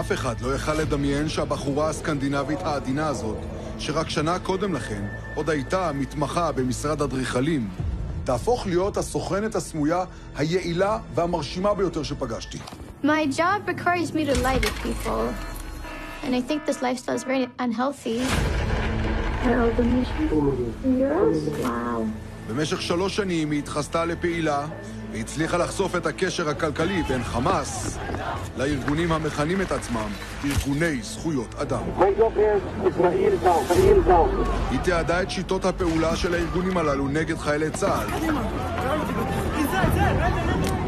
אף אחד לא יכל לדמיין שהבחורה הסקנדינבית העדינה הזאת, שרק שנה קודם לכן עוד הייתה מתמחה במשרד אדריכלים, תהפוך להיות הסוכנת הסמויה היעילה והמרשימה ביותר שפגשתי. My job requires me to lie to people. And I think this lifestyle is very unhealthy. Wow. במשך 3 שנים היא התחסתה לפעילה והצליחה לחשוף את הקשר הכלכלי בין חמאס לארגונים המכנים את עצמם ארגוני זכויות אדם. היא תיעדה את שיטות הפעולה של הארגונים הללו נגד חיילי צה"ל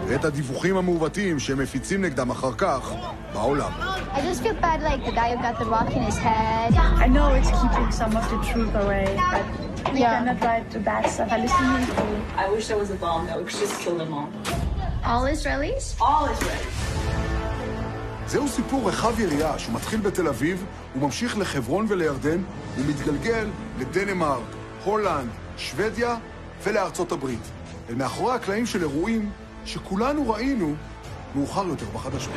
ואת הדיווחים המעוותים שהם מפיצים נגדם אחר כך בעולם. I just feel bad like the guy who got the rock in his head. I know it's keeping some of the truth away, but we cannot write the bad stuff. I listen to you. I wish there was a bomb that would just kill them all. All Israelis? All Israelis. זהו סיפור רחב יריעה שמתחיל בתל אביב, הוא ממשיך לחברון ולירדן, ומתגלגל לדנמרק, הולנד, שוודיה ולארצות הברית. אל מאחורי הקלעים של אירועים שכולנו ראינו מאוחר יותר בחדשות.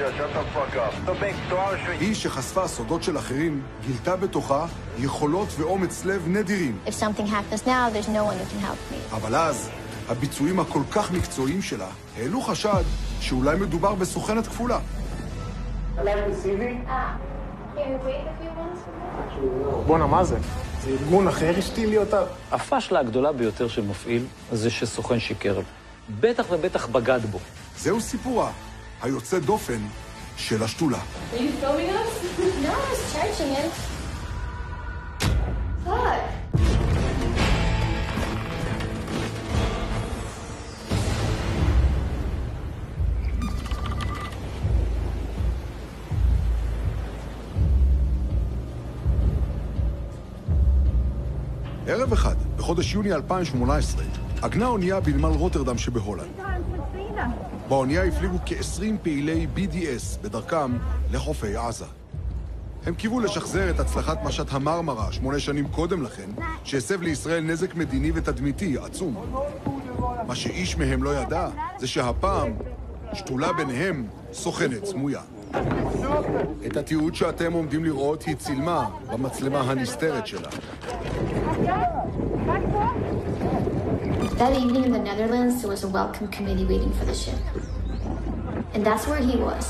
היא שחשפה סודות של אחרים, גילתה בתוכה יכולות ואומץ לב נדירים. If something happens now, there's no one who can help me. אבל אז, הביצועים הכל כך מקצועיים שלה העלו חשד שאולי מדובר בסוכנת כפולה. בונה, מה זה? זה ארגון אחר השתיל לי אותה? הפשלה הגדולה ביותר שמפעיל זה שסוכן שיקר. בטח ובטח בגד בו. זהו סיפורה, היוצא דופן של השתולה. Are you filming us? No, I was charging it. Fuck. ערב אחד, בחודש יוני 2018, עגנה אונייה בנמל רוטרדם שבהולנד. באונייה הפליגו כ-20 פעילי BDS בדרכם לחופי עזה. הם קיוו לשחזר את הצלחת משט המרמרה 8 שנים קודם לכן, שהסב לישראל נזק מדיני ותדמיתי עצום. מה שאיש מהם לא ידע, זה שהפעם שתולה ביניהם סוכנת סמויה. את התיעוד שאתם עומדים לראות היא צילמה במצלמה הנסתרת שלה. That evening in the Netherlands, there was a welcome committee waiting for the ship. And that's where he was.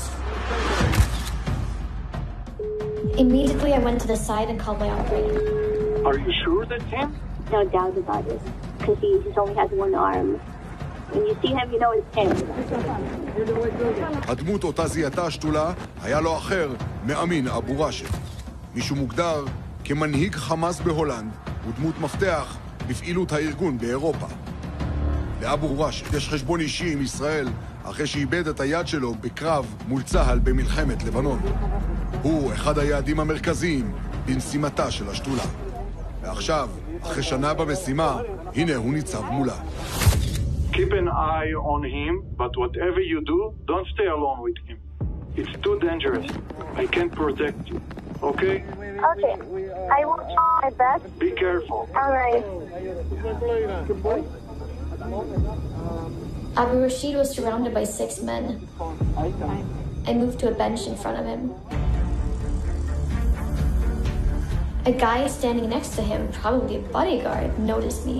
Immediately, I went to the side and called my operator. Are you sure that's him? No doubt about it, because he only has one arm. When you see him, you know it's him. הדמות אותה זיהתה השתולה היה לו אחר מאמין אבו ראשי. מישהו מוגדר כמנהיג חמאס בהולנד ודמות מפתח בפעילות הארגון באירופה. לאבו ראשי יש חשבון אישי עם ישראל אחרי שאיבד את היד שלו בקרב מול צה"ל במלחמת לבנון. הוא אחד היעדים המרכזיים במשימתה של השתולה. ועכשיו, אחרי שנה במשימה, הנה הוא ניצב מולה. Keep an eye on him, but whatever you do, don't stay alone with him. It's too dangerous. I can't protect you. Okay? Okay. I will try my best. Be careful. All right. Abu Rashid was surrounded by 6 men. I moved to a bench in front of him. A guy standing next to him, probably a bodyguard, noticed me.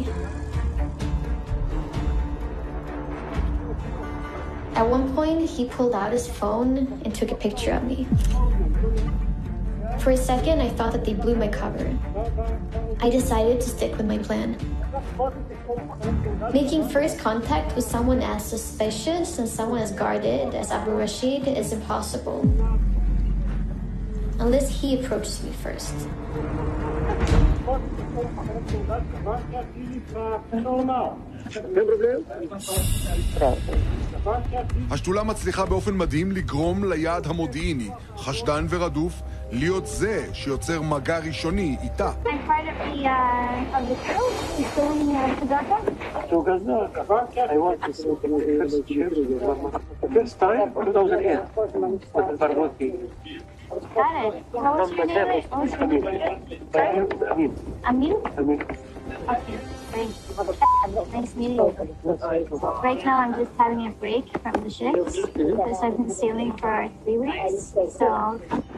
At one point, he pulled out his phone and took a picture of me. For a second, I thought that they blew my cover. I decided to stick with my plan. Making first contact with someone as suspicious and someone as guarded as Abu Rashid is impossible. Unless he approaches me first. השתולה מצליחה באופן מדהים לגרום ליעד המודיעיני, חשדן ורדוף, להיות זה שיוצר מגע ראשוני איתה. Got it. How was your name? Amir? Okay. Great. Nice meeting you. Right now, I'm just having a break from the ships because I've been sailing for 3 weeks. So,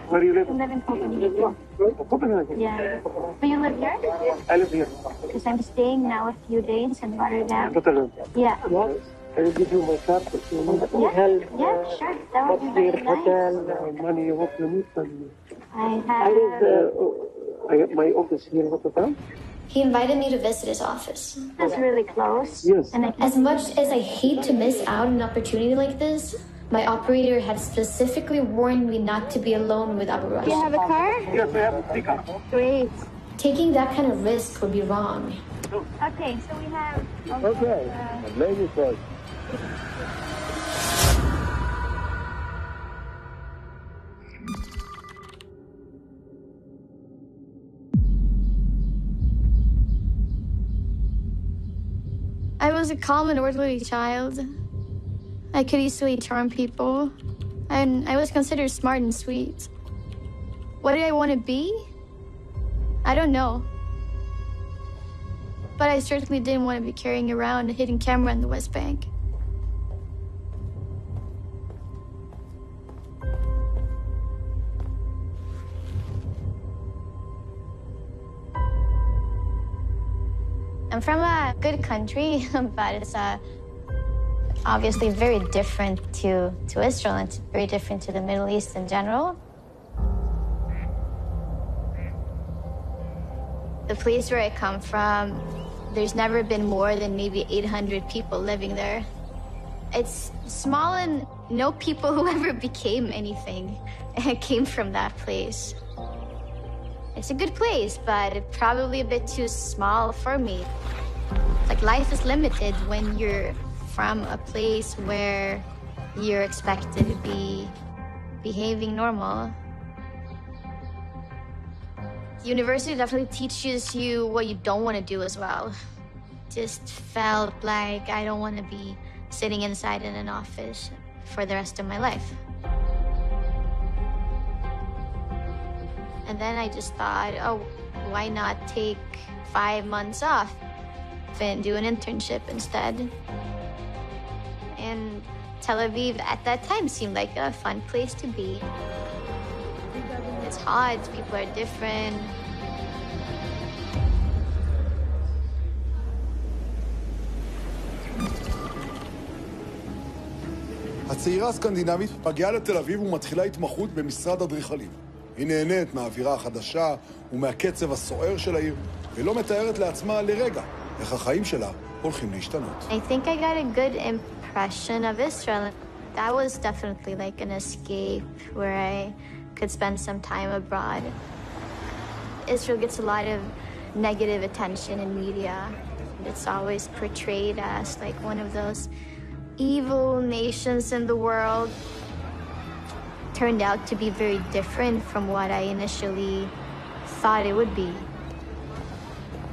Where do you live? I live in Copenhagen. Copenhagen? Yeah. But you live here? I live here. Because I'm staying now a few days in Rotterdam. Rotterdam. Yeah. Yes. I will give you my card if you need any help. Yeah, sure. That would be very nice. Hotel, money, what you need. I have... I have my office here in Rotterdam. He invited me to visit his office. It's really close. Yes. And As much as I hate to miss out on an opportunity like this, my operator had specifically warned me not to be alone with Abu Do you have a car? Yes, I have a pickup. Great. Taking that kind of risk would be wrong. Okay, so we have... Okay. Ladies first. I was a calm and orderly child. I could easily charm people, and I was considered smart and sweet. What did I want to be? I don't know. But I certainly didn't want to be carrying around a hidden camera in the West Bank. I'm from a good country, but it's obviously very different to Israel, and it's very different to the Middle East in general. The place where I come from, there's never been more than maybe 800 people living there. It's small, and no people who ever became anything came from that place. It's a good place, but probably a bit too small for me. Like, life is limited when you're from a place where you're expected to be behaving normal. University definitely teaches you what you don't want to do as well. Just felt like I don't want to be sitting inside in an office for the rest of my life. And then I just thought, oh, why not take 5 months off and do an internship instead? And Tel Aviv at that time seemed like a fun place to be. It's hot, people are different. הצעירה הסקנדינבית מגיעה לתל אביב ומתחילה התמחות במשרד אדריכלים. היא נהנית מהאווירה החדשה ומהקצב הסוער של העיר, ולא מתארת לעצמה לרגע איך החיים שלה הולכים להשתנות. I think I got a good impression of Israel. That was definitely like an escape where I could spend some time abroad. Israel gets a lot of negative attention in media. It's always portrayed as like one of those evil nations in the world. Turned out to be very different from what I initially thought it would be.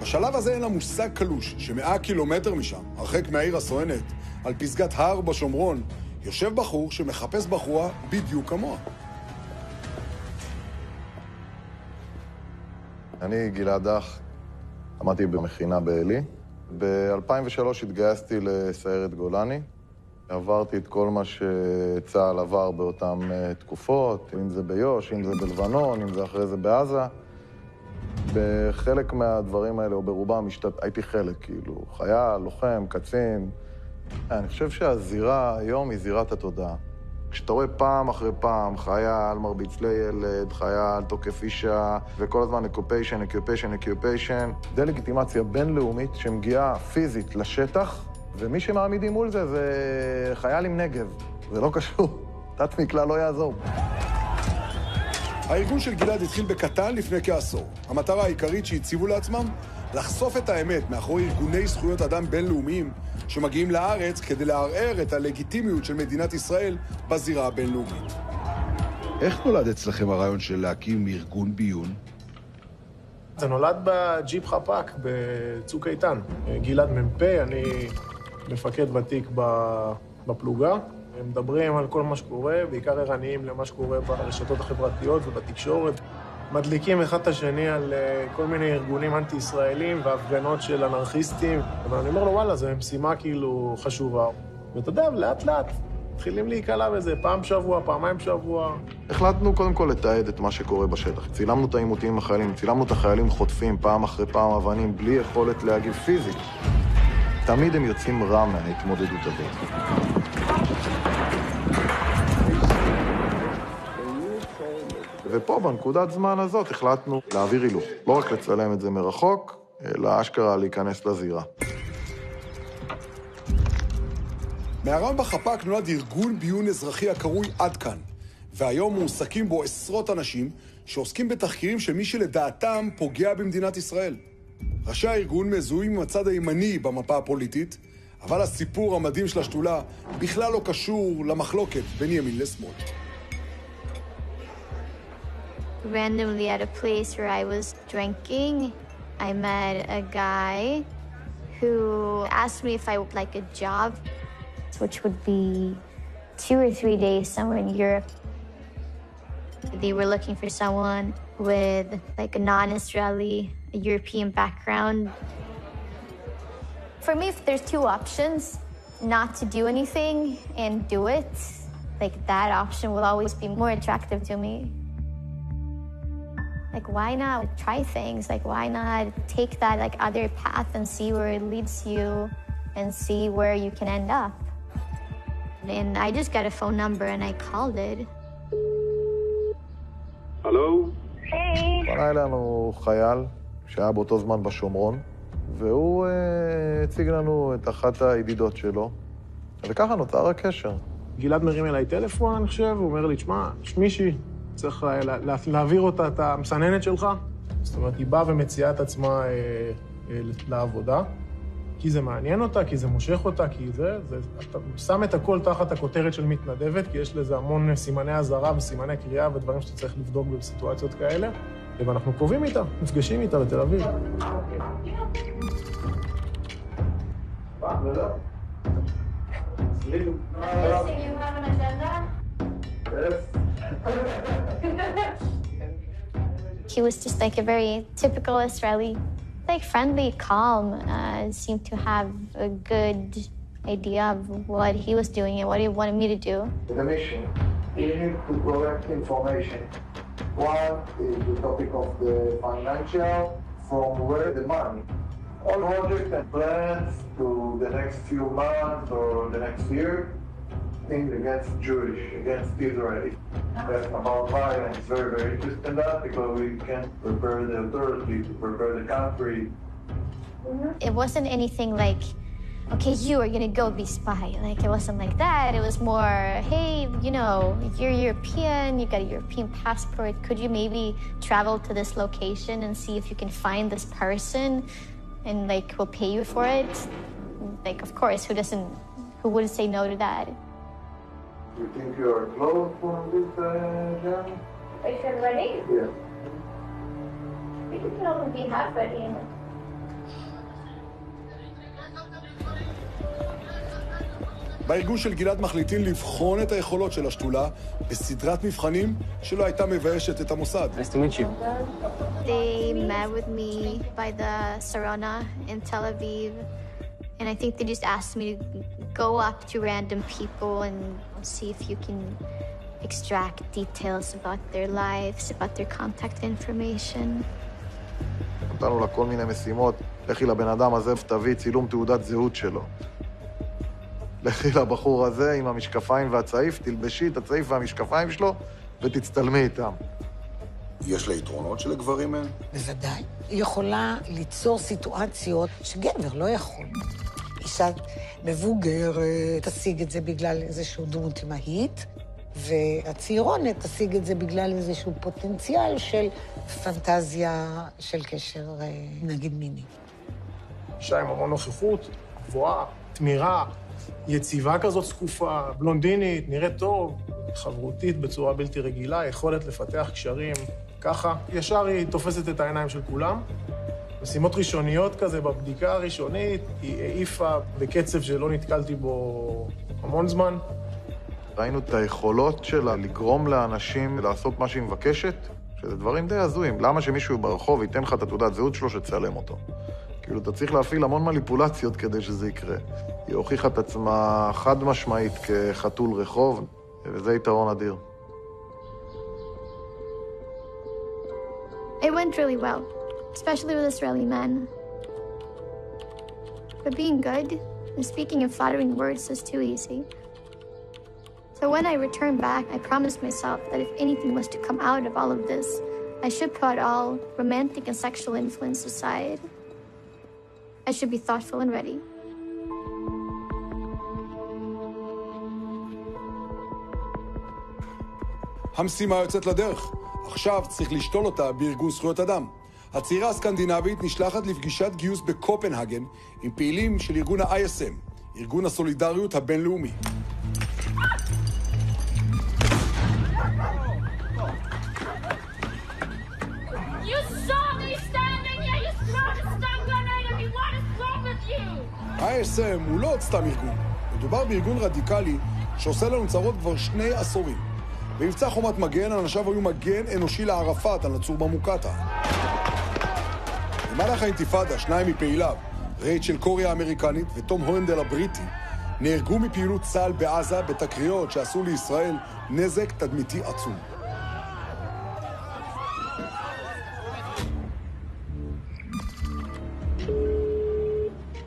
בשלב הזה אין לה מושג קלוש ש100 קילומטר משם, הרחק מהעיר הסואנת, על פסגת הר בשומרון, יושב בחור שמחפש בחורה בדיוק כמוה. אני גלעד דח, למדתי במכינה באלי. ב-2003 התגייסתי לסיירת גולני. עברתי את כל מה שצה"ל עבר באותן תקופות, אם זה ביוש, אם זה בלבנון, אם זה אחרי זה בעזה. בחלק מהדברים האלה, או ברובם, הייתי חלק, כאילו, חייל, לוחם, קצין. אני חושב שהזירה היום היא זירת התודעה. כשאתה רואה פעם אחרי פעם, חייל מרביץ לילד, חייל תוקף אישה, וכל הזמן אקיופיישן, דה-לגיטימציה בינלאומית שמגיעה פיזית לשטח, ומי שמעמידים מול זה זה חייל עם נגב. זה לא קשור. תת מקלע לא יעזור. הארגון של גלעד התחיל בקטן לפני כעשור. המטרה העיקרית שהציבו לעצמם, לחשוף את האמת מאחורי ארגוני זכויות אדם בינלאומיים שמגיעים לארץ כדי לערער את הלגיטימיות של מדינת ישראל בזירה הבינלאומית. איך נולד אצלכם הרעיון של להקים ארגון ביון? זה נולד בג'יפ חפ"ק בצוק איתן. גלעד מ"פ, אני מפקד ותיק בפלוגה. הם מדברים על כל מה שקורה, בעיקר ערניים למה שקורה ברשתות החברתיות ובתקשורת. מדליקים אחד את השני על כל מיני ארגונים אנטי-ישראלים והפגנות של אנרכיסטים. אבל אני אומר לו, וואלה, זו משימה כאילו חשובה. ואתה יודע, לאט לאט מתחילים להיקלע בזה, פעם בשבוע, פעמיים בשבוע. החלטנו קודם כל לתעד את מה שקורה בשטח. צילמנו את העימותים עם החיילים, צילמנו את החיילים חוטפים פעם אחרי פעם אבנים, בלי יכולת להגיב פיזית. תמיד הם יוצאים רע מההתמודדות הזאת. ופה, בנקודת זמן הזאת, החלטנו להעביר הילוך. לא רק לצלם את זה מרחוק, אלא אשכרה להיכנס לזירה. מהרם בחפ"ק נולד ארגון ביון אזרחי הקרוי עד כאן, והיום מועסקים בו עשרות אנשים שעוסקים בתחקירים של מי שלדעתם פוגע במדינת ישראל. ראשי הארגון מזוהים עם הצד הימני במפה הפוליטית, אבל הסיפור המדהים של השתולה בכלל לא קשור למחלוקת בין ימין לשמאל. Randomly at a place where I was drinking, I met a guy who asked me if I would like a job, which would be 2 or 3 days somewhere in Europe. They were looking for someone with like a non-Israeli, a European background. For me, if there's 2 options, not to do anything and do it, like that option will always be more attractive to me. Like, why not try things? Like, why not take that like other path and see where it leads you and see where you can end up? And I just got a phone number and I called it. הלו? פנה אלינו חייל שהיה באותו זמן בשומרון, והוא הציג לנו את אחת הידידות שלו, וככה נוצר הקשר. גלעד מרים אליי טלפון, אני חושב, הוא אומר לי, תשמע, יש מישהי, צריך להעביר אותה את המסננת שלך. זאת אומרת, היא באה ומציעה את עצמה לעבודה, כי זה מעניין אותה, כי זה מושך אותה, כי אתה שם את הכל תחת הכותרת של מתנדבת, כי יש לזה המון סימני הזרה וסימני קריאה ודברים שאתה צריך לבדוק בסיטואציות כאלה, ואנחנו קובעים איתה, נפגשים איתה בתל אביב. He was just like a very typical Israeli, like friendly, calm, seemed to have a good idea of what he was doing and what he wanted me to do. The mission, you need to collect information. One is the topic of the financial, from where the money. All projects and plans to the next few months or the next year, things against Jewish, against Israeli. About violence, very, very interested in that because we can prepare the authority to prepare the country. It wasn't anything like, okay, you are gonna go be spy. Like, it wasn't like that. It was more, hey, you know, you're European, you got a European passport. Could you maybe travel to this location and see if you can find this person and like, we'll pay you for it? Like, of course, who wouldn't say no to that? You think you are close for this journey? Are you ready? Yes. We can only be half ready. בארגון של גלעד מחליטים לבחון את היכולות של השתולה בסדרת מבחנים שלא הייתה מביישת את המוסד. Nice to meet you. They met with me by the Sarona in Tel Aviv, and I think they just asked me to go up to random people and see if you can extract details about their lives, about their contact information. נתנו לה כל מיני משימות. לכי לבן אדם הזה ותביא צילום תעודת זהות שלו. לכי לבחור הזה עם המשקפיים והצעיף, תלבשי את הצעיף והמשקפיים שלו ותצטלמי איתם. יש לה יתרונות של הגברים האלה? בוודאי. היא יכולה ליצור סיטואציות שגבר לא יכול. אישה מבוגרת תשיג את זה בגלל איזשהו דמות אמהית, והצעירונת תשיג את זה בגלל איזשהו פוטנציאל של פנטזיה של קשר, נגיד מיני. אישה עם המון נוכחות, גבוהה, תמירה, יציבה כזאת זקופה, בלונדינית, נראית טוב, חברותית בצורה בלתי רגילה, יכולת לפתח קשרים ככה. ישר היא תופסת את העיניים של כולם. משימות ראשוניות כזה, בבדיקה הראשונית, היא העיפה בקצב שלא נתקלתי בו המון זמן. ראינו את היכולות שלה לגרום לאנשים לעשות מה שהיא מבקשת, שזה דברים די הזויים. למה שמישהו ברחוב ייתן לך את התעודת זהות שלו שתצלם אותו? כאילו, אתה צריך להפעיל המון מניפולציות כדי שזה יקרה. היא הוכיחה את עצמה חד משמעית כחתול רחוב, וזה יתרון אדיר. It went really well, especially with Israeli men. But being good and speaking in flattering words is too easy. So when I returned back, I promised myself that if anything was to come out of all of this, I should put all romantic and sexual influence aside. I should be thoughtful and ready. המשימה יוצאת לדרך. עכשיו צריך לשתול אותה בארגון זכויות אדם. הצעירה הסקנדינבית נשלחת לפגישת גיוס בקופנהגן עם פעילים של ארגון ה-ISM, ארגון הסולידריות הבינלאומי. ה-ISM הוא לא עוד סתם ארגון. מדובר בארגון רדיקלי שעושה לנו צרות כבר 2 עשורים. במבצע חומת מגן, אנשיו היו מגן אנושי לערפאת על נצור במוקטה. במהלך האינתיפאדה, 2 מפעיליו, רייצ'ל קורי האמריקנית וטום הורנדל הבריטי, נהרגו מפעילות צה"ל בעזה בתקריות שעשו לישראל נזק תדמיתי עצום.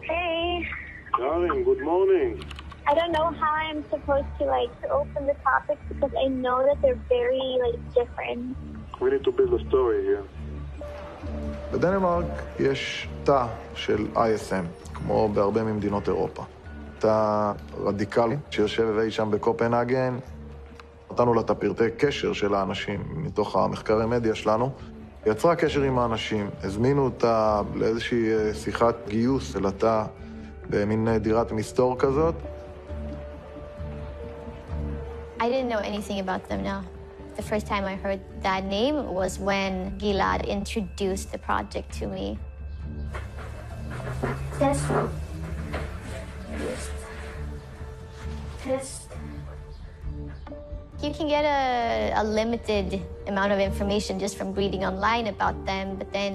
Hey. Darling, good morning. I don't know how I'm supposed to open the topics because I know that they're very different. We need to build a story here. בדנמרק יש תא של ISM, כמו בהרבה ממדינות אירופה. תא רדיקלי שיושב אי שם בקופנהגן. נתנו לה את הפרטי קשר של האנשים מתוך המחקרי מדיה שלנו. יצרה קשר עם האנשים, הזמינו אותה לאיזושהי שיחת גיוס אל התא במין דירת מסתור כזאת. I didn't know anything about them now. The first time I heard that name was when Gilad introduced the project to me. Test. Test. You can get a limited amount of information just from reading online about them, but then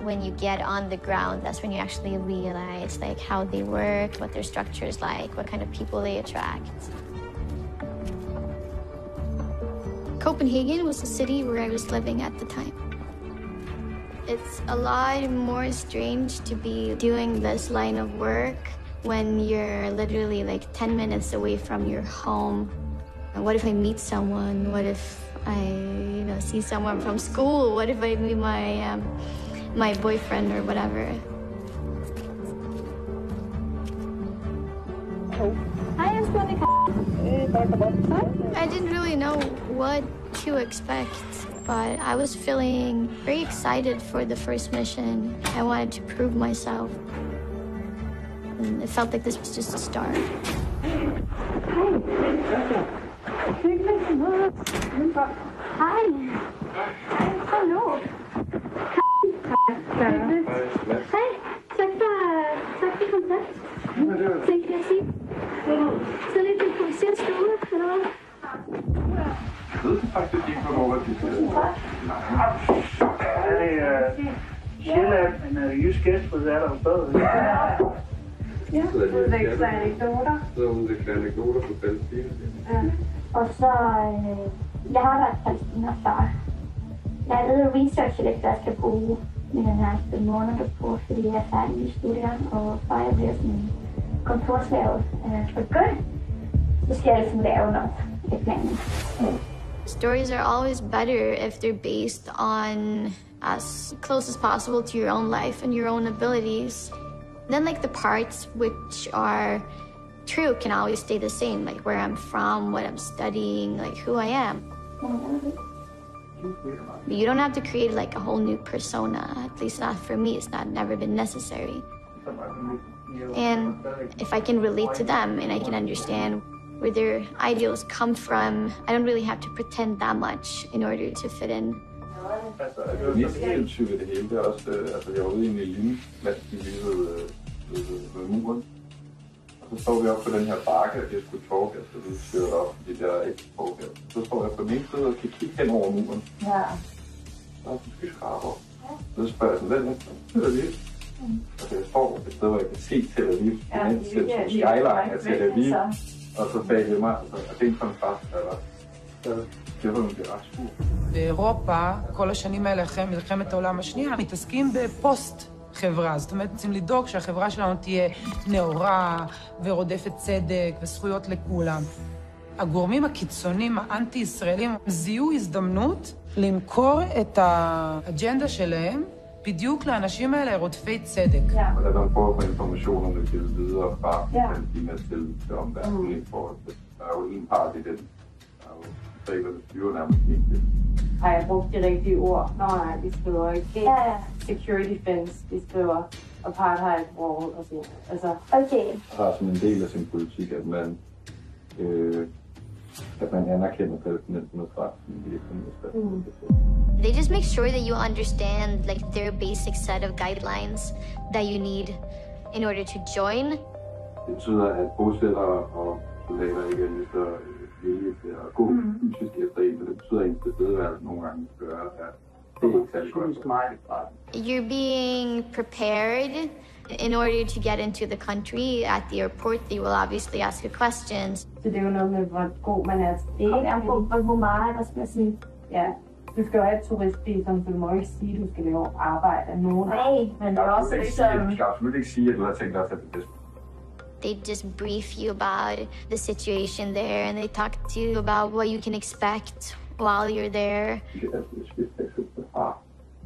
when you get on the ground, that's when you actually realize how they work, what their structure is like, what kind of people they attract. Copenhagen was the city where I was living at the time. It's a lot more strange to be doing this line of work when you're literally 10 minutes away from your home. And what if I meet someone? What if I see someone from school? What if I meet my boyfriend or whatever? Hi, I'm Monica. I didn't really know what to expect, but I was feeling very excited for the first mission. I wanted to prove myself. And it felt like this was just a start. Hi. Hallo. Hej, tak for kontakt. Tænkte jeg sige. Så lidt improviseret stue, eller hvad? Jeg ved faktisk ikke, hvornår det er. Sjælland, en jysk gæst, hvor det er der stadig. Ja, udveksler anekdoter. Så udveksler anekdoter på Palæstina. Ja. Og så, jeg har været Palæstina før. Jeg har lavet research lidt, der skal bruge mine nærmeste måneder på, fordi jeg er færdig i studiet, og bare jeg bliver sådan kontorslave for godt, så skal jeg ligesom lave noget i planen. Stories are always better if they're based on as close as possible to your own life and your own abilities. Then the parts which are true can always stay the same, like where I'm from, what I'm studying, who I am. But you don't have to create a whole new persona, at least not for me. It's never been necessary. And if I can relate to them and I can understand where their ideals come from, I don't really have to pretend that much in order to fit in. Mest sindssygt ved det hele, det er også, jeg var ude i en lille landsby ved muren. Og så står vi op på den her bakke, og det skulle torke, så vi kørte op de der ekstra. Så står jeg på den ene side og kan kigge hen over muren. Ja. der er en skyskraber. Så spørger jeg sådan, Tel Aviv. Altså, jeg står et sted, hvor jeg kan se Tel Aviv. Skyline af Tel Aviv. Og så bagved mig, og det er en kontrast, der באירופה, כל השנים האלה אחרי מלחמת העולם השנייה, מתעסקים בפוסט חברה. זאת אומרת, רוצים לדאוג שהחברה שלנו תהיה נאורה ורודפת צדק וזכויות לכולם. הגורמים הקיצוניים האנטי-ישראלים זיהו הזדמנות למכור את האג'נדה שלהם בדיוק לאנשים האלה רודפי צדק. Og da man prøver på informationerne givet videre fra Palæstina til omverdenen, for der er jo en part i den. Der er jo regler, der styrer nærmest ikke. Har jeg brugt de rigtige ord? Nej, de skriver ikke security fence, de skriver apartheid wall og sådan. Altså, okay. Har som en del af sin politik, at man anerkender palæstinensernes ret i virksomheden. They just make sure that you understand like their basic set of guidelines that you need in order to join. Det betyder, at bosættere og soldater ikke er lige så villige til at gå fysisk efter en, og det betyder, at ens tilstedeværelse nogle gange gør, at det er ikke særlig godt. You're being prepared in order to get into the country. At the airport, they will obviously ask you questions. Så det er jo noget med, hvor god man er til det. Hvor meget, hvad skal jeg sige? Ja. Du skal jo have et turistvisum, så du må ikke sige, at du skal lave arbejde af nogen. Nej, men det er også ligesom... Du skal absolut ikke sige, at du har tænkt dig at tage det. They just brief you about the situation there, and they talk to you about what you can expect while you're there.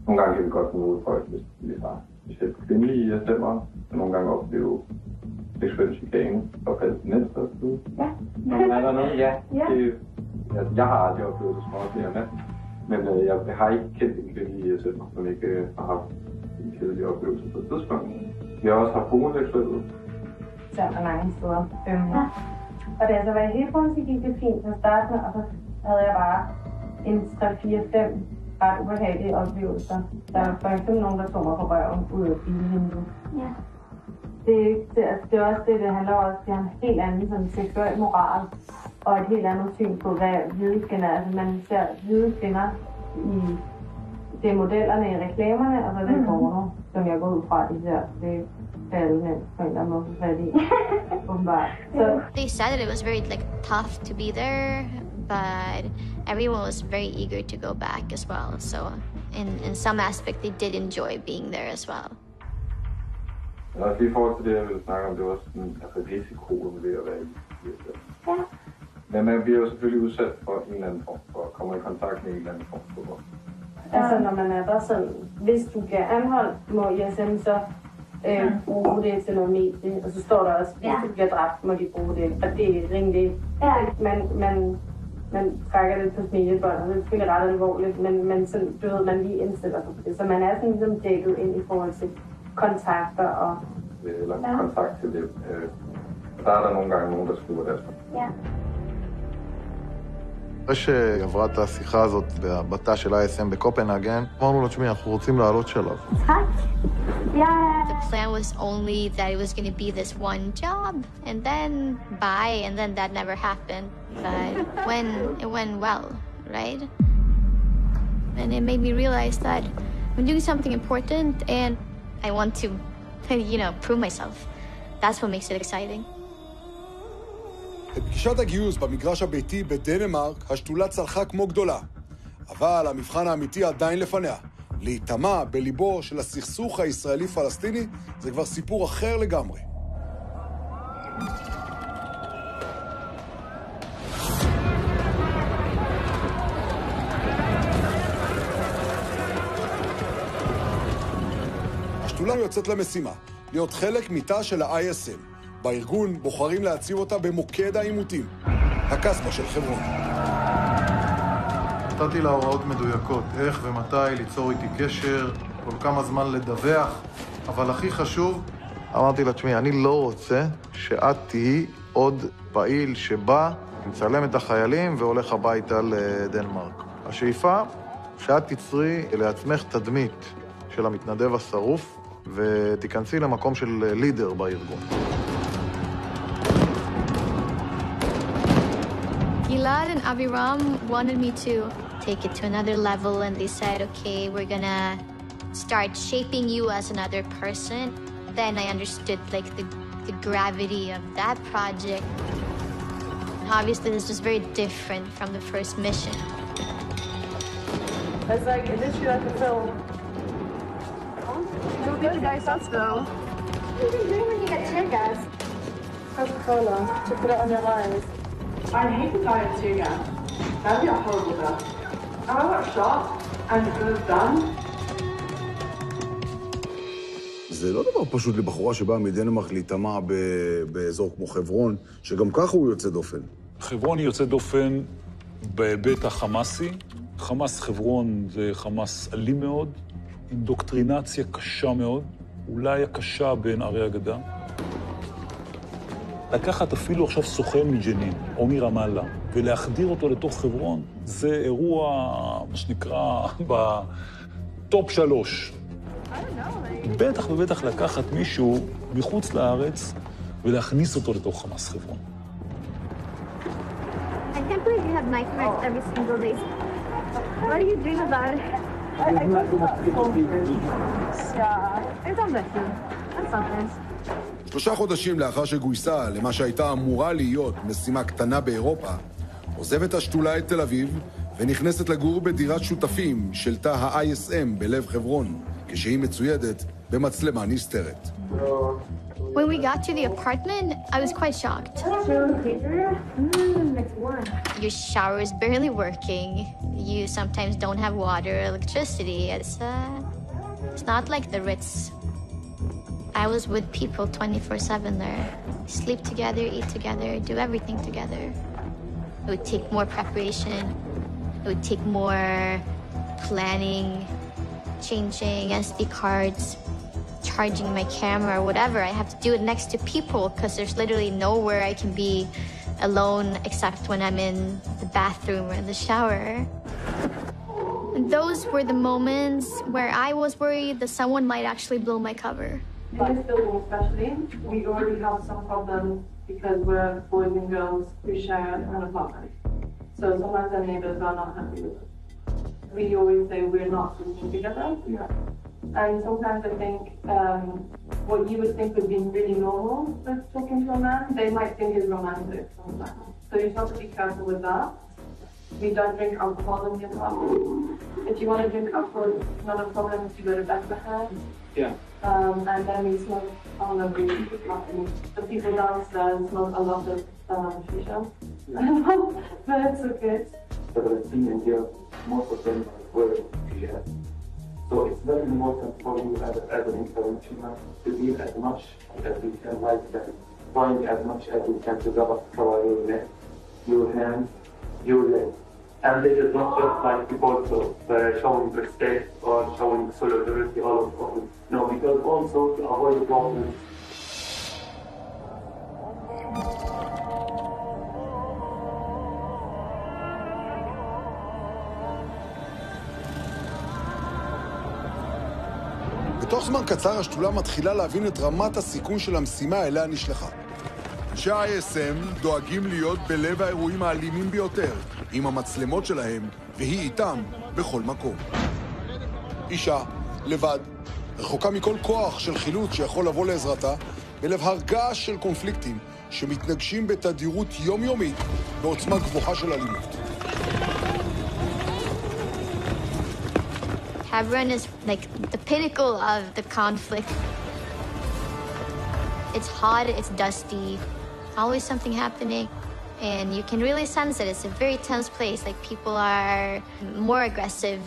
Nogle gange kan vi godt komme ud for, hvis vi har specielt kvindelige stemmer, og nogle gange opleve seksuel chikane og palæstinenser. Ja. Men er der noget? Ja. Jeg har aldrig oplevet det så meget flere mænd, men jeg har ikke kendt en kvindelig stemmer, som ikke har haft en kedelig oplevelse på et tidspunkt. Vi har også haft homoseksuelle. Så er mange steder. Og da jeg så var i Hebron, så gik det fint til starten, og så havde jeg bare en 3-4-5 ret ubehagelige oplevelser. Der var for eksempel nogen, der tog mig på røven ud af bilvinduet. Ja. Det er også det handler også. Det er en helt anden sådan, seksuel moral, og et helt andet syn på, hvad hvide kvinder er. Altså man ser hvide kvinder i det er modellerne i reklamerne, og så er det porno, som jeg går ud fra de her. Det alle mænd på en eller anden måde færdig. They said that it was very tough to be there, but everyone was very eager to go back as well. So in some aspect, they did enjoy being there as well. I forhold til det, jeg ville snakke om, det var sådan risikoen ved at være i USA. Ja. Men man bliver jo selvfølgelig udsat for en eller anden form for at komme i kontakt med en eller anden form for vold. Altså når man er der sådan, hvis du bliver anholdt, må ISM så bruge det til noget medie, og så står der også, hvis du bliver dræbt, må de bruge det, og det er rimelig. Ja. Man trækker det på smilebånd, og det er selvfølgelig ret alvorligt, men sådan, du ved, man lige indstiller sig på det. Så man er sådan ligesom dækket ind i forhold til kontakter og... Eller kontakt til det. Der er der nogle gange nogen, der skriver deres. Ja. אחרי שעברה את השיחה הזאת בתא של ISM בקופנהגן, אמרנו לו, תשמעי, אנחנו רוצים לעלות שלב. The plan was only that it was going to be this one job, and then bye, and then that never happened. But when it went well, right? And it made me realize that I'm doing something important, and I want to, prove myself. That's what makes it exciting. בפגישת הגיוס במגרש הביתי בדנמרק, השתולה צלחה כמו גדולה. אבל המבחן האמיתי עדיין לפניה. להיטמע בליבו של הסכסוך הישראלי-פלסטיני זה כבר סיפור אחר לגמרי. השתולה יוצאת למשימה, להיות חלק מתא של ה-ISM. בארגון בוחרים להציב אותה במוקד העימותים, הקסבה של חברון. נתתי לה הוראות מדויקות, איך ומתי ליצור איתי קשר, כל כמה זמן לדווח, אבל הכי חשוב, אמרתי לה, תשמעי, אני לא רוצה שאת תהיי עוד פעיל שבא, מצלם את החיילים והולך הביתה לדנמרק. השאיפה שאת תצרי לעצמך תדמית של המתנדב השרוף, ותיכנסי למקום של לידר בארגון. Gilad and Aviram wanted me to take it to another level, and they said, okay, we're gonna start shaping you as another person. Then I understood like the gravity of that project. Obviously, this was very different from the first mission. It's like literally like a film. What did you guys have though? What are you doing when you get tear gas? Coca-Cola to put it on your eyes. I hate the diet tear gas. That'd be a horrible death. I got shot and it was done. זה לא דבר פשוט לבחורה שבאה מדנמרק להיטמע באזור כמו חברון, שגם ככה הוא יוצא דופן. חברון היא יוצא דופן בהיבט החמאסי. חמאס חברון זה חמאס אלים מאוד, עם דוקטרינציה קשה מאוד, אולי הקשה בין ערי הגדה. לקחת אפילו עכשיו סוחר מג'נין או מרמאללה ולהחדיר אותו לתוך חברון, זה אירוע, מה שנקרא, בטופ 3. בטח ובטח לקחת מישהו מחוץ לארץ ולהכניס אותו לתוך חמאס חברון. I can't believe you have nightmares every single day. What do you dream about? I dream about soldiers. Yeah, it's amazing. That's something. 3 חודשים לאחר שגויסה למה שהייתה אמורה להיות משימה קטנה באירופה, עוזבת השתולה את תל אביב ונכנסת לגור בדירת שותפים של תא ה-ISM בלב חברון, כשהיא מצוידת במצלמה נסתרת. When we got to the apartment, I was quite shocked. Your shower is barely working. You sometimes don't have water, electricity. It's not like the Ritz. I was with people 24/7 there. Sleep together, eat together, do everything together. It would take more preparation. It would take more planning, changing SD cards, charging my camera or whatever. I have to do it next to people because there's literally nowhere I can be alone except when I'm in the bathroom or in the shower. And those were the moments where I was worried that someone might actually blow my cover. In this building especially, we already have some problems because we're boys and girls who share an apartment. So sometimes our neighbors are not happy with us. We always say we're not sleeping together. Yeah. And sometimes I think what you would think would be really normal with talking to a man, they might think is romantic sometimes. So you have to be careful with that. We don't drink alcohol in the apartment. If you want to drink alcohol, it's not a problem if you go to Bethlehem. Yeah. And then we smoke on the roof. The people downstairs smoke a lot of shisha. But it's okay. But I've seen in here, most of them were shisha. So it's very important for you as an international to be as much as we can, like that, trying as much as we can to cover your neck, your hands, your legs. And this is not just like people showing respect or showing solidarity all of them. No, because also to avoid problems. בתוך זמן קצר השתולה מתחילה להבין את רמת הסיכון של המשימה אליה נשלחה. אנשי ה-ISM דואגים להיות בלב האירועים האלימים ביותר, עם המצלמות שלהם, והיא איתם בכל מקום. אישה, לבד, רחוקה מכל כוח של חילוץ שיכול לבוא לעזרתה, בלב הרגש של קונפליקטים שמתנגשים בתדירות יומיומית בעוצמה גבוהה של אלימות. Hebron is like the pinnacle of the conflict. It's hot, it's dusty, always something happening, and you can really sense it. It's a very tense place, like people are more aggressive.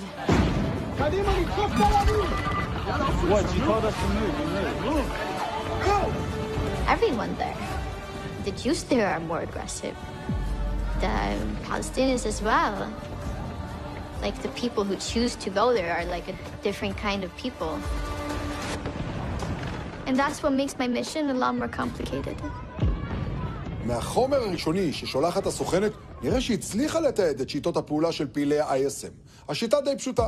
What, she told us to move, Everyone there. The Jews there are more aggressive. The Palestinians as well. Like the people who choose to go there are like a different kind of people. And that's what makes my mission a lot more complicated. מהחומר הראשוני ששולחת הסוכנת, נראה שהצליחה לתעד את שיטות הפעולה של פעילי ה-ISM. השיטה די פשוטה.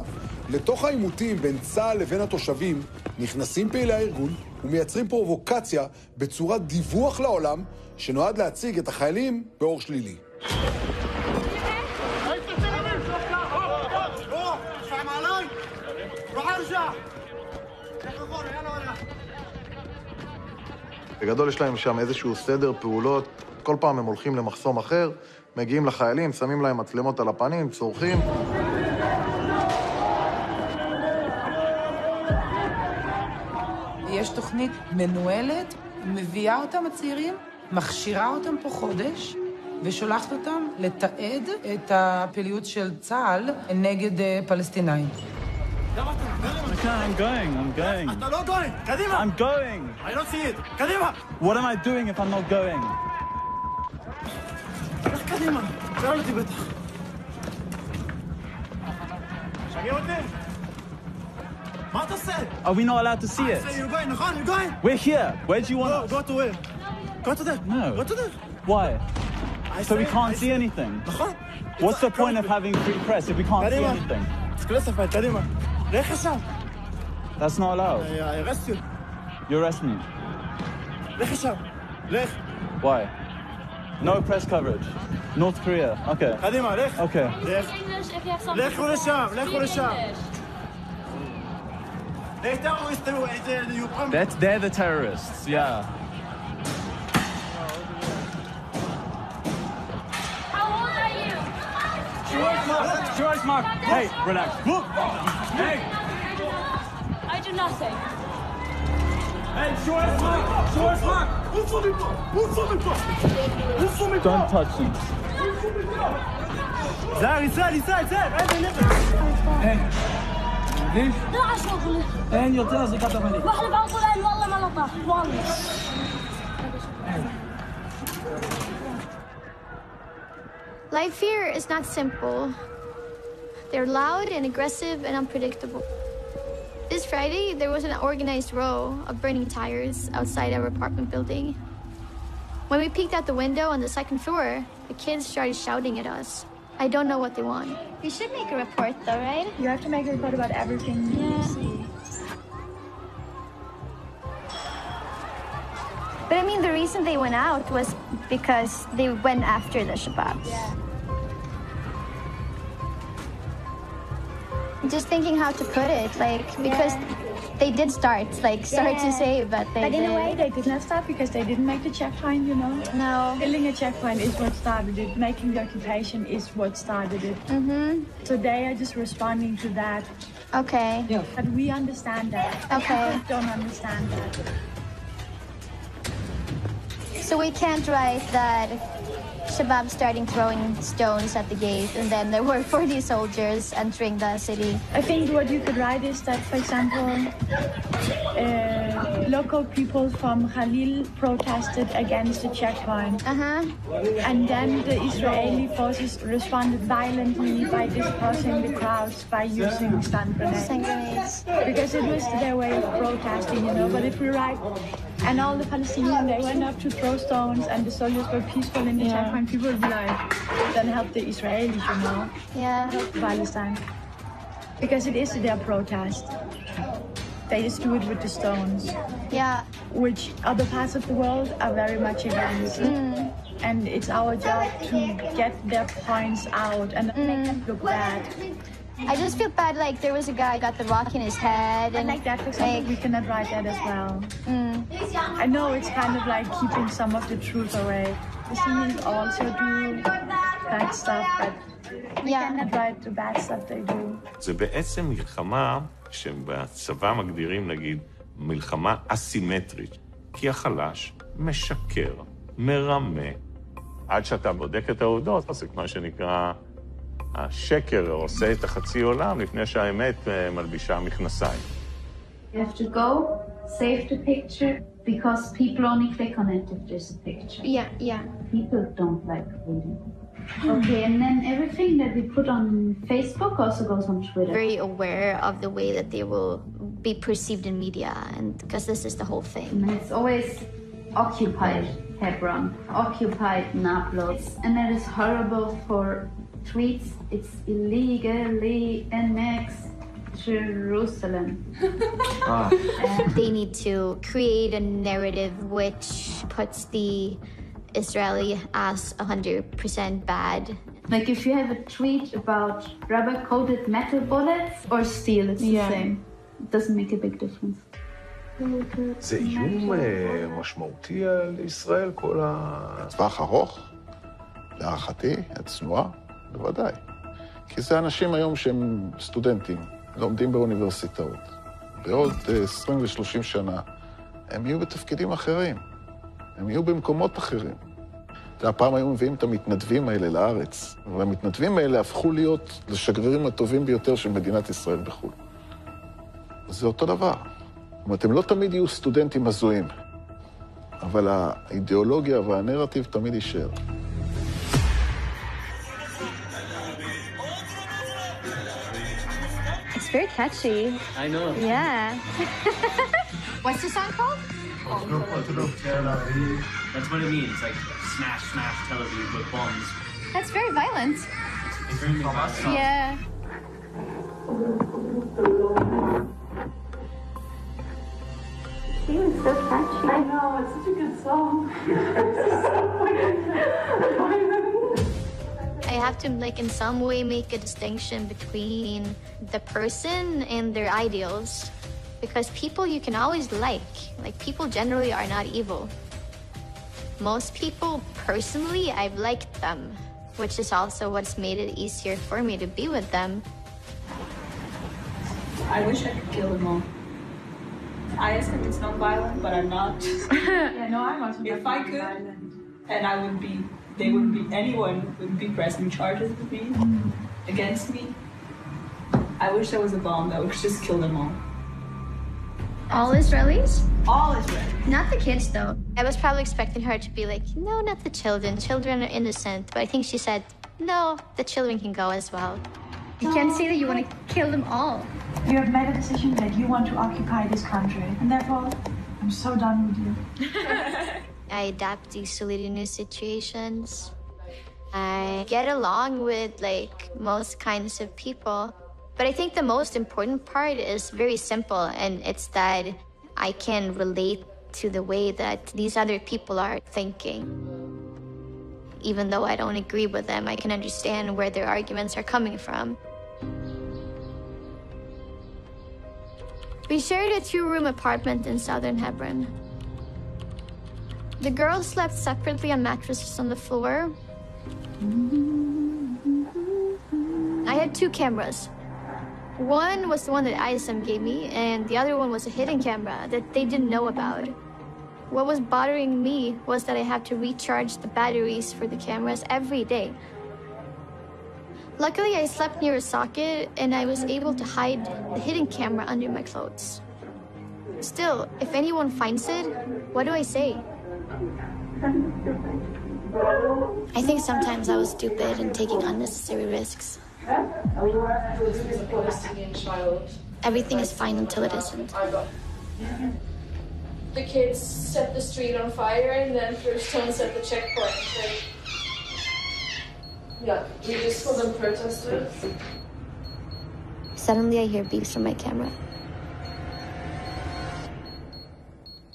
לתוך העימותים בין צה"ל לבין התושבים, נכנסים פעילי הארגון ומייצרים פרובוקציה בצורת דיווח לעולם, שנועד להציג את החיילים באור שלילי. בגדול יש להם שם איזשהו סדר פעולות, כל פעם הם הולכים למחסום אחר, מגיעים לחיילים, שמים להם מצלמות על הפנים, צורכים. יש תוכנית מנוהלת, מביאה אותם הצעירים, מכשירה אותם פה חודש, ושולחת אותם לתעד את הפעילות של צה"ל נגד פלסטינאים. I'm going. אתה לא going, קדימה. I'm going. I don't see it, קדימה. What am I doing if I'm not going? לך קדימה, תראה אותי בטח. שגיא אותי. מה אתה עושה? Are we not allowed to see it? I say you're going, נכון, you're going. We're here. Where do you want us? Go to where? Go to there. No. Go to there. Why? So we can't see anything. נכון. What's the point of having free press if we can't see anything? קדימה, קדימה. לך לשם. That's not allowed. I arrest you. You arrest me. לך לשם. לך. Why? No press coverage. North Korea. Okay. קדימה, לך. Okay. לך. לכו לשם, לכו לשם. They're the terrorists, yeah. George Mark. Hey, relax. Look. Hey. I do nothing. Hey, George Mark. Don't touch them. ישראל. Hey. لا شغل. אין יותר זיקת אבנים. واحنا بعض الان والله ما لطح والله. Life here is not simple. They're loud and aggressive and unpredictable. This Friday, there was an organized row of burning tires outside our apartment building. When we peeked out the window on the second floor, the kids started shouting at us. I don't know what they want. We should make a report, though, right? You have to make a report about everything you see. But I mean, the reason they went out was because they went after the Shababs. Yeah. Just thinking how to put it, like, because they did start, like, sorry to say, but they But in did. a way, they did not start because they didn't make the checkpoint, you know? No. Building a checkpoint is what started it. Making the occupation is what started it. Mm-hmm. So they are just responding to that. Okay. Yeah. But we understand that. Okay. People don't understand that. So we can't write that Shabab starting throwing stones at the gate, and then there were 40 soldiers entering the city. I think what you could write is that, for example, local people from Khalil protested against the checkpoint. And then the Israeli forces responded violently by dispersing the crowds by using stun grenades. Because it was their way of protesting, you know. But if we write, and all the Palestinians, they went up to throw stones, and the soldiers were peaceful in the checkpoint, people would be like, then help the Israelis, you know. Yeah. Help Palestine. Because it is their protest. They just do it with the stones. Yeah. Which other parts of the world are very much against. And it's our job to get their points out and make them look bad. I just feel bad, like, there was a guy got the rock in his head. And like that, for example, we cannot write that as well. I know it's kind of like keeping some of the truth away. The Palestinians also do bad stuff, but we cannot write the bad stuff they do. זה בעצם מלחמה שבצבא מגדירים, נגיד, מלחמה אסימטרית. כי החלש משקר, מרמה. עד שאתה בודק את העובדות, זה מה שנקרא, השקר עושה את החצי עולם לפני שהאמת מלבישה מכנסיים. You have to go, save the picture, because people only click on it if there's a picture. Yeah. People don't like reading. Okay, and then everything that we put on Facebook also goes on Twitter. Very aware of the way that they will be perceived in media, and because this is the whole thing. And it's always occupied Hebron, occupied Nablus, and that is horrible for tweets. It's illegally annexed Jerusalem. They need to create a narrative which puts the Israeli as 100% bad. Like if you have a tweet about rubber-coated metal bullets or steel, it's the same. It doesn't make a big difference. זה איום משמעותי על ישראל, כל טווח ארוך, להערכתי, הצנועה, בוודאי. כי זה אנשים היום שהם סטודנטים, לומדים באוניברסיטאות. בעוד 20 ו-30 שנה הם יהיו בתפקידים אחרים, הם יהיו במקומות אחרים. הפעם היו מביאים את המתנדבים האלה לארץ, והמתנדבים האלה הפכו להיות לשגרירים הטובים ביותר של מדינת ישראל בחו"ל. זה אותו דבר. זאת אומרת, הם לא תמיד יהיו סטודנטים הזויים, אבל האידיאולוגיה והנרטיב תמיד יישאר. It's very catchy. I know. Yeah. What's the song called? That's what it means, like smash, smash Tel Aviv with bombs. That's very violent. It's very violent. Yeah. She was so catchy. I know, it's such a good song. I have to, like, in some way make a distinction between the person and their ideals. Because people you can always like. Like, people generally are not evil. Most people, personally, I've liked them, which is also what's made it easier for me to be with them. I wish I could kill them all. I accept it's not violent, but I'm not. Yeah, no, I'm also If I could, and I would be, they wouldn't be, anyone would be pressing charges with me, against me. I wish there was a bomb that would just kill them all. All Israelis? All Israelis. Not the kids, though. I was probably expecting her to be like, no, not the children. Children are innocent. But I think she said, no, the children can go as well. You can't say that you want to kill them all. You have made a decision that you want to occupy this country, and therefore, I'm so done with you. I adapt easily to new situations. I get along with, like, most kinds of people. But I think the most important part is very simple, and it's that I can relate to the way that these other people are thinking. Even though I don't agree with them, I can understand where their arguments are coming from. We shared a 2-room apartment in southern Hebron. The girls slept separately on mattresses on the floor. I had 2 cameras. One was the one that ISM gave me, and the other one was a hidden camera that they didn't know about. What was bothering me was that I have to recharge the batteries for the cameras every day. Luckily, I slept near a socket, and I was able to hide the hidden camera under my clothes. Still, if anyone finds it, what do I say? I think sometimes I was stupid and taking unnecessary risks. Everything is fine until it isn't. The kids set the street on fire, and then first one set the checkpoint. Like, yeah, we just saw them protesters. Suddenly, I hear beeps from my camera.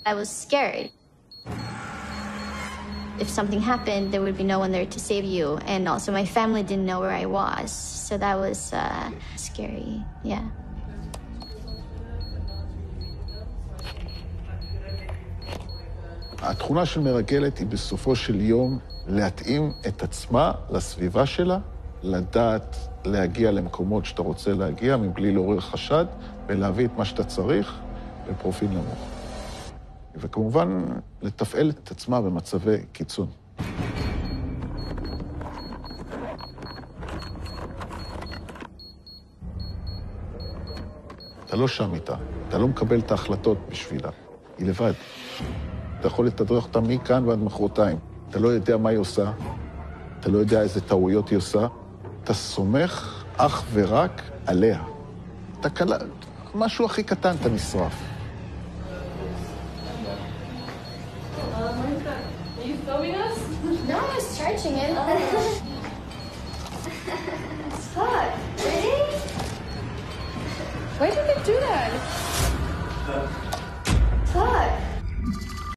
I was scared. If something happened, there would be no one there to save you. And also, my family didn't know where I was. So that was scary, yeah. התכונה של מרגלת היא בסופו של יום להתאים את עצמה לסביבה שלה, לדעת להגיע למקומות שאתה רוצה להגיע מבלי לעורר חשד, ולהביא את מה שאתה צריך בפרופיל נמוך. וכמובן, לתפעל את עצמה במצבי קיצון. אתה לא שם איתה, אתה לא מקבל את ההחלטות בשבילה, היא לבד. אתה יכול לתדרך אותה מכאן ועד מחרתיים. אתה לא יודע מה היא עושה, אתה לא יודע איזה טעויות היא עושה, אתה סומך אך ורק עליה. אתה קלה, משהו הכי קטן אתה נשרף. No, I was charging it. It's hot. Ready? Why did they do that?